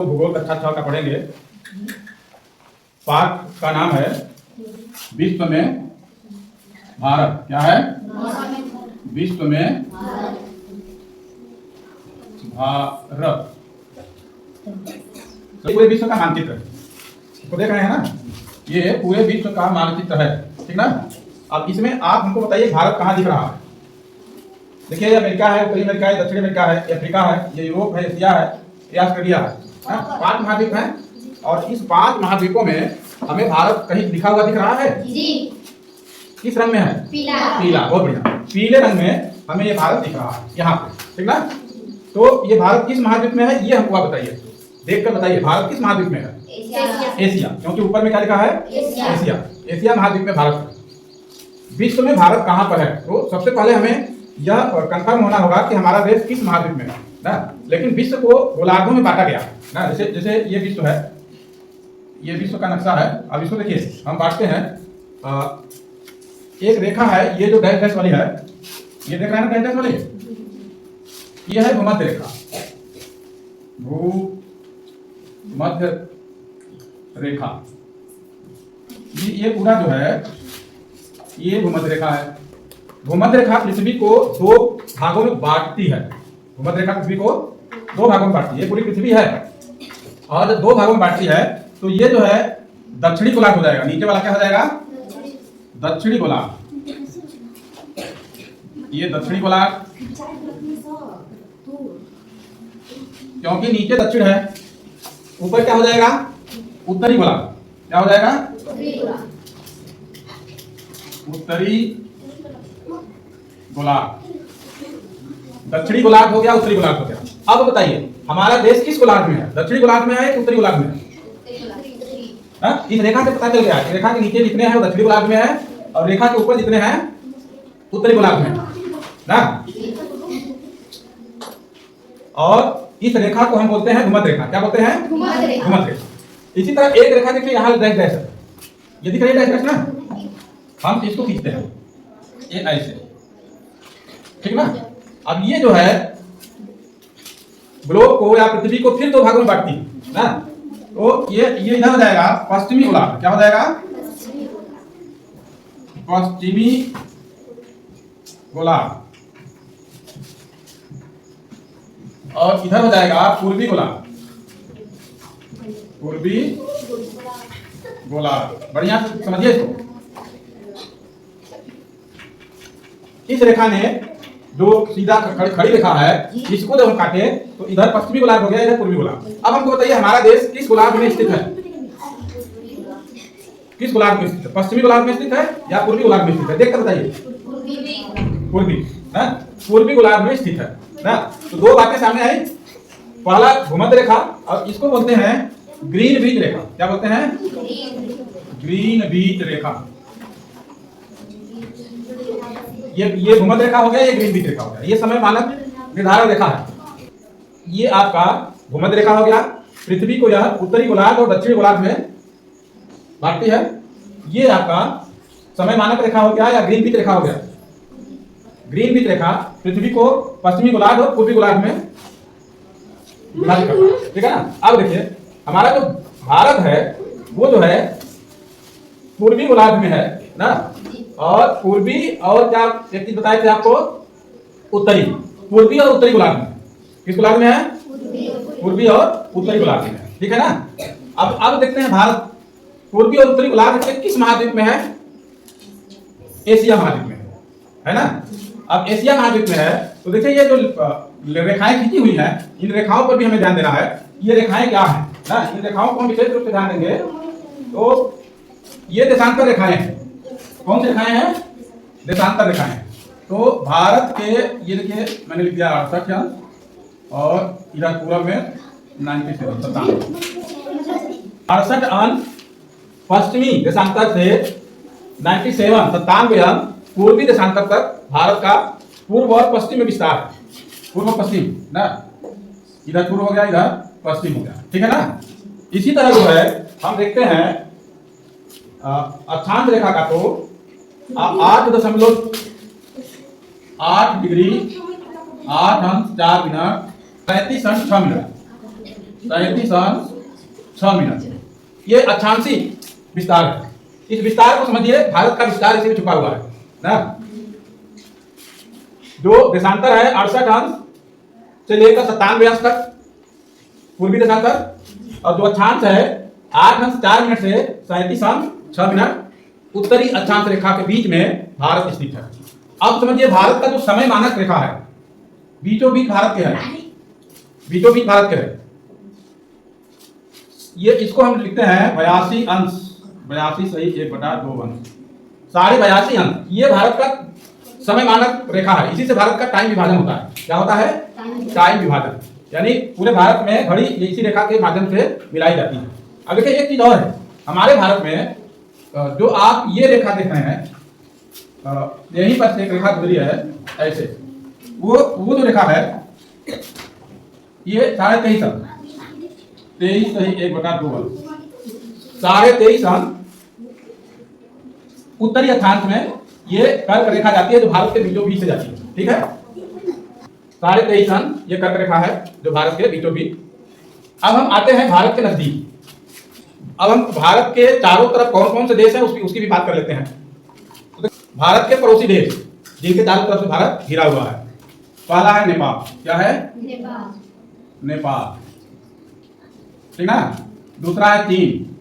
भूगोल कक्षा 6 का पढ़ेंगे। पाठ का नाम है विश्व में भारत। क्या है? विश्व में भारत। पूरे विश्व का मानचित्र तो देख रहे हैं ना, ये पूरे विश्व का मानचित्र है, ठीक ना। अब इसमें आप हमको बताइए भारत कहाँ दिख रहा है। देखिए, ये अमेरिका है, उत्तरी अमेरिका है, दक्षिण अमेरिका है, ये अफ्रीका है, ये यूरोप है, एशिया है, ये ऑस्ट्रेलिया है। 5 महाद्वीप हैं और इस 5 महाद्वीपों में हमें भारत कहीं लिखा हुआ दिख रहा है जी। किस रंग में है? पीला। बहुत बढ़िया, पीले रंग में हमें ये भारत दिख रहा है यहाँ पे, ठीक ना। तो ये भारत किस महाद्वीप में है, ये हमको आप बताइए, देख कर बताइए भारत किस महाद्वीप में है? एशिया, क्योंकि ऊपर में क्या लिखा है? एशिया महाद्वीप में भारत है। विश्व में भारत कहाँ पर है? तो सबसे पहले हमें यह कंफर्म होना होगा कि हमारा देश किस महाद्वीप में है ना। लेकिन विश्व को गोलार्धों में बांटा गया ना, जैसे ये विश्व है, ये विश्व का नक्शा है। अब इसको देखिए, हम बांटते हैं, एक रेखा है, ये जो डैश डैश वाली है, ये देख रहे हैं ना, डैश डैश वाली, ये है भूमध्य रेखा। भूमध्य रेखा, ये पूरा जो है, ये भूमध्य रेखा है। भूमध्य रेखा पृथ्वी को 2 भागों में बांटती है। भूमध्य रेखा पृथ्वी को 2 भागों में बांटती है। पूरी पृथ्वी है और जब 2 भागों में बांटती है तो ये जो है दक्षिणी गोलार्ध हो जाएगा। नीचे वाला क्या हो जाएगा? दक्षिणी गोलार्ध। ये दक्षिणी गोलार्ध, क्योंकि नीचे दक्षिण है, ऊपर क्या हो जाएगा? उत्तरी गोलार्ध। क्या हो जाएगा? उत्तरी गोलार्ध। दक्षिणी गोलार्ध हो गया, उत्तरी गोलार्ध हो गया। अब बताइए हमारा देश किस गोलार्ध में है? दक्षिणी गोलार्ध में है कि उत्तरी गोलार्ध में है? इस रेखा से पता चल गया, रेखा के नीचे जितने हैं वो दक्षिणी गोलार्ध में है और रेखा के ऊपर जितने हैं उत्तरी गोलार्ध में ना। और इस रेखा को हम बोलते हैं भूमध्य रेखा। क्या बोलते हैं? भूमध्य रेखा। इसी तरह एक रेखा देखिए, यहाँ डैश डैश है, ये दिख रही है डैश डैश ना, हम इसको खींचते हैं ये ऐसे, ठीक ना। अब ये जो है ग्लोब को या पृथ्वी को फिर 2 भागों में बांटती है ना, तो ये इधर हो जाएगा पश्चिमी गोलार्ध। क्या हो जाएगा? पश्चिमी गोलार्ध। और इधर हो जाएगा पूर्वी गोलार्ध। पूर्वी गोलार्ध। बढ़िया समझिए इसको। इस रेखा ने जो सीधा खड़ी रेखा है, इसको जब हम काटे तो इधर पश्चिमी गोलार्ध हो गया, इधर पूर्वी गोलार्ध। अब हमको बताइए हमारा देश किस गोलार्ध में स्थित है? किस गोलार्ध में स्थित है? पश्चिमी गोलार्ध में स्थित है या पूर्वी गोलार्ध में स्थित है? देखकर बताइए। पूर्वी ना, पूर्वी गोलार्ध में स्थित है ना। तो 2 बातें सामने आई, पहला भूमध्य रेखा और इसको बोलते हैं ग्रीनविच रेखा। क्या बोलते हैं? ग्रीनविच रेखा। ये भूमध्य रेखा हो गया, ये ग्रीनविच रेखा हो गया। ये समय मानक निर्धारण रेखा है। ये आपका भूमध्य रेखा हो गया, पृथ्वी को यह उत्तरी गोलार्ध और दक्षिणी गोलार्ध में बांटती है। ये आपका समय मानक रेखा हो गया या ग्रीनविच रेखा हो गया। ग्रीनविच रेखा पृथ्वी को पश्चिमी गोलार्ध और पूर्वी गोलार्ध में विभाजित करता है, ठीक है ना। अब देखिए हमारा जो भारत है वो जो है पूर्वी गोलार्ध में है ना, और पूर्वी और क्या एक चीज बताए थे आपको, उत्तरी। पूर्वी और उत्तरी गोलार्ध में। किस गोलार्ध में है? पूर्वी और उत्तरी गोलार्ध में, ठीक है ना। अब देखते हैं भारत पूर्वी और उत्तरी गोलार्ध के किस महाद्वीप में है? एशिया महाद्वीप में है ना। अब एशिया महाद्वीप में है तो देखिए ये जो रेखाएं खींची हुई हैं, इन रेखाओं पर भी हमें ध्यान देना है। ये रेखाएं क्या है ना, इन रेखाओं को हम विशेष रूप से ध्यान देंगे। तो ये देशांतर रेखाएं हैं। कौन सी रेखाएं हैं? देशांतर रेखाएं। तो भारत के ये देखिए मैंने लिख दिया 68 अंक और इधर पूर्व में 97 68 अंक पश्चिमी देशांतर से 97 अंक पूर्वी देशांतर तक भारत का पूर्व और पश्चिम में विस्तार है। पूर्व पश्चिम ना, इधर पूर्व हो गया, इधर पश्चिम हो गया, ठीक है ना। इसी तरह जो है हम देखते हैं अक्षांश रेखा का, तो 8.8 डिग्री 8 अंश 4 मिनट 35 अंश 6 मिनट 37.6 ये अक्षांशी विस्तार है। इस विस्तार को समझिए, भारत का विस्तार इसी में छुपा हुआ है ना। जो देशांतर है 68 अंश से लेकर 97 अंश तक पूर्वी देशांतर, और जो अक्षांश है 8 अंश 4 मिनट से 37 अंश 6 मिनट उत्तरी अक्षांश रेखा के बीच में भारत स्थित है। अब समझिए भारत का जो समय मानक रेखा है बीचों बीच भारत के है, बीचों बीच भारत के है। ये इसको हम लिखते हैं 82 अंश, 82 सही 1/2 अंश, 82.5 अंश। ये भारत का समय मानक रेखा है। इसी से भारत का टाइम विभाजन होता है। क्या होता है? टाइम विभाजन। यानी पूरे भारत में घड़ी इसी रेखा के माध्यम से मिलाई जाती है। अब देखिए एक चीज और है, हमारे भारत में जो आप ये रेखा देख रहे हैं, यहीं पर से एक रेखा गुजरी है ऐसे, वो जो रेखा है ये 23.5 अंश, 23 सही 1/2 अंश, 23.5 अंश उत्तरी अक्षांश में ये कर्क रेखा जाती है जो भारत के बीचों बीच से जाती है। ठीक है, 23.5 अंश ये कर्क रेखा है जो भारत के बीचों बीच। अब हम आते हैं भारत के नजदीक। अब हम भारत के चारों तरफ कौन कौन से देश हैं उसकी भी बात कर लेते हैं। तो भारत के पड़ोसी देश जिनके चारों तरफ से भारत घिरा हुआ है, पहला है नेपाल। क्या है? नेपाल। ठीक ना। दूसरा है चीन,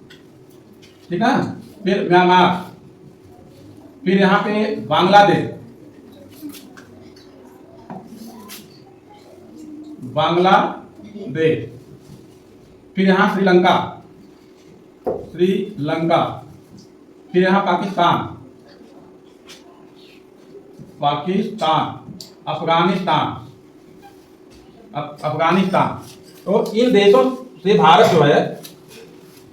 ठीक ना। फिर म्यांमार, फिर यहाँ पे बांग्लादेश, फिर यहाँ श्रीलंका, फिर यहाँ पाकिस्तान, अफगानिस्तान। तो इन देशों से भारत जो है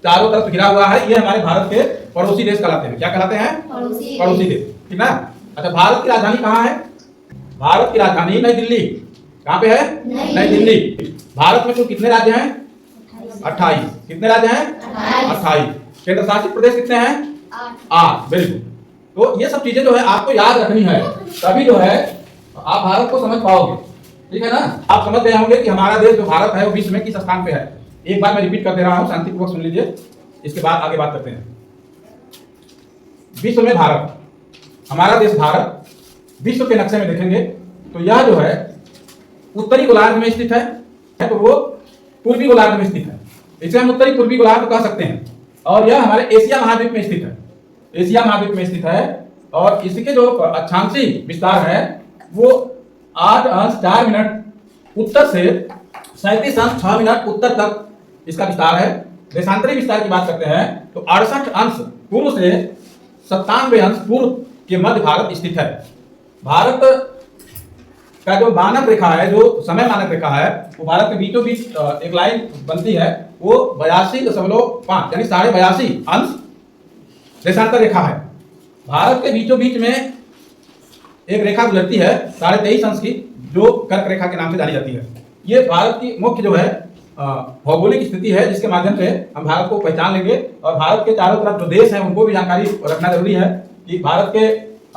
चारों तरफ घिरा हुआ है। ये हमारे भारत के पड़ोसी देश कहलाते हैं। क्या कहलाते हैं? पड़ोसी देश। ठीक ना। अच्छा, भारत की राजधानी कहाँ है? भारत की राजधानी नई दिल्ली। कहाँ पे है? नई दिल्ली। भारत में कुल कितने राज्य हैं? 28। कितने राज्य हैं? 28। केंद्र शासित प्रदेश कितने हैं? 8। बिल्कुल। तो ये सब चीजें जो है आपको याद रखनी है, तभी जो है आप भारत को समझ पाओगे। ठीक है ना। आप समझ गए होंगे कि हमारा देश जो भारत है वो विश्व में किस स्थान पे है। एक बार मैं रिपीट कर दे रहा हूं, शांतिपूर्वक सुन लीजिए, इसके बाद आगे बात करते हैं। विश्व में भारत, हमारा देश भारत विश्व के नक्शे में देखेंगे तो यह जो है उत्तरी गोलार्ध में स्थित है, तो वो पूर्वी गोलार्ध में स्थित है। इसे हम उत्तरी पूर्वी गोलार्ध कह सकते हैं। और यह हमारे एशिया महाद्वीप में स्थित है, एशिया महाद्वीप में स्थित है। और इसके जो अक्षांशी विस्तार है वो 8 अंश 4 मिनट उत्तर से 37 अंश 6 मिनट उत्तर तक इसका विस्तार है। देशांतरी विस्तार की बात करते हैं तो 68 अंश पूर्व से 97 अंश पूर्व के मध्य भारत स्थित है। भारत का जो मानक रेखा है, जो समय मानक रेखा है, वो भारत के बीचों बीच एक लाइन बनती है, वो 82.5 यानी 82.5 अंश देशांतर रेखा है। भारत के बीचों बीच में एक रेखा गुजरती है 23.5 अंश की, जो कर्क रेखा के नाम से जानी जाती है। ये भारत की मुख्य जो है भौगोलिक स्थिति है, जिसके माध्यम से हम भारत को पहचान लेंगे। और भारत के चारों तरफ जो देश हैं उनको भी जानकारी रखना जरूरी है कि भारत के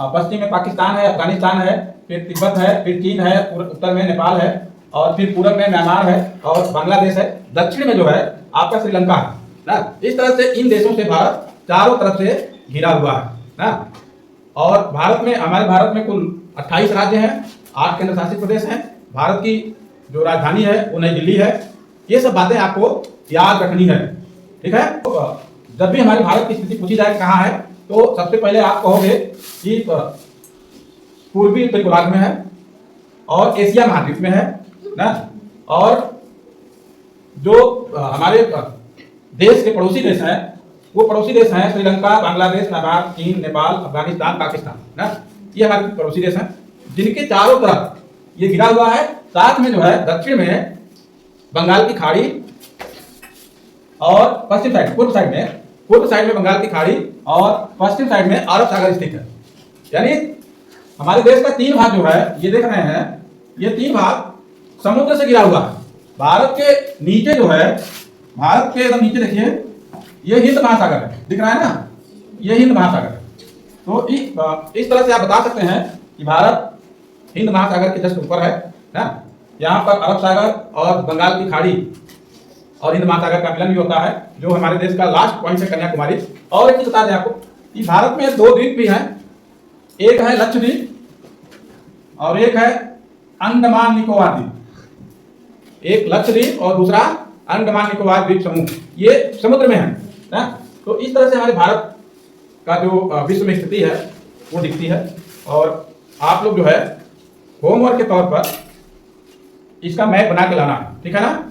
पश्चिम में पाकिस्तान है, अफगानिस्तान है, फिर तिब्बत है, फिर चीन है, उत्तर में नेपाल है, और फिर पूरब में म्यांमार है और बांग्लादेश है, दक्षिण में जो है आपका श्रीलंका है ना। इस तरह से इन देशों से भारत चारों तरफ से घिरा हुआ है ना। और भारत में, हमारे भारत में कुल 28 राज्य हैं, 8 केंद्र शासित प्रदेश हैं। भारत की जो राजधानी है वो नई दिल्ली है। ये सब बातें आपको याद रखनी है। ठीक है। तो जब भी हमारे भारत की स्थिति पूछी जाए कहाँ है, तो सबसे पहले आप कहोगे कि पूर्वी उत्तरी गोलार्ध में है और एशिया महाद्वीप में है ना। और जो हमारे देश के पड़ोसी देश हैं वो पड़ोसी देश हैं श्रीलंका, बांग्लादेश, म्यांमार, चीन, नेपाल, अफगानिस्तान, पाकिस्तान ना। ये हमारे पड़ोसी देश हैं जिनके चारों तरफ ये घिरा हुआ है। साथ में जो है दक्षिण में बंगाल की खाड़ी और पश्चिम साइड, पूर्व साइड में बंगाल की खाड़ी और पश्चिम साइड में अरब सागर स्थित है। यानी हमारे देश का 3 भाग जो है ये देख रहे हैं, ये 3 भाग समुद्र से घिरा हुआ है। भारत के नीचे जो है, भारत के एकदम नीचे देखिए, ये हिंद महासागर है, दिख रहा है ना, ये हिंद महासागर है। तो इस तरह से आप बता सकते हैं कि भारत हिंद महासागर के जस्ट ऊपर है ना। यहाँ पर अरब सागर और बंगाल की खाड़ी और हिंद महासागर का मिलन भी होता है, जो हमारे देश का लास्ट पॉइंट है कन्याकुमारी। और एक चीज बता दें आपको कि भारत में 2 द्वीप भी हैं, एक है लक्षद्वीप और एक है अंडमान निकोबार द्वीप। एक लक्षद्वीप और दूसरा अंडमान निकोबार द्वीप समूह, ये समुद्र में है ना। तो इस तरह से हमारे भारत का जो विश्व में स्थिति है वो दिखती है। और आप लोग जो है होमवर्क के तौर पर इसका मैप बना के लाना, ठीक है ना।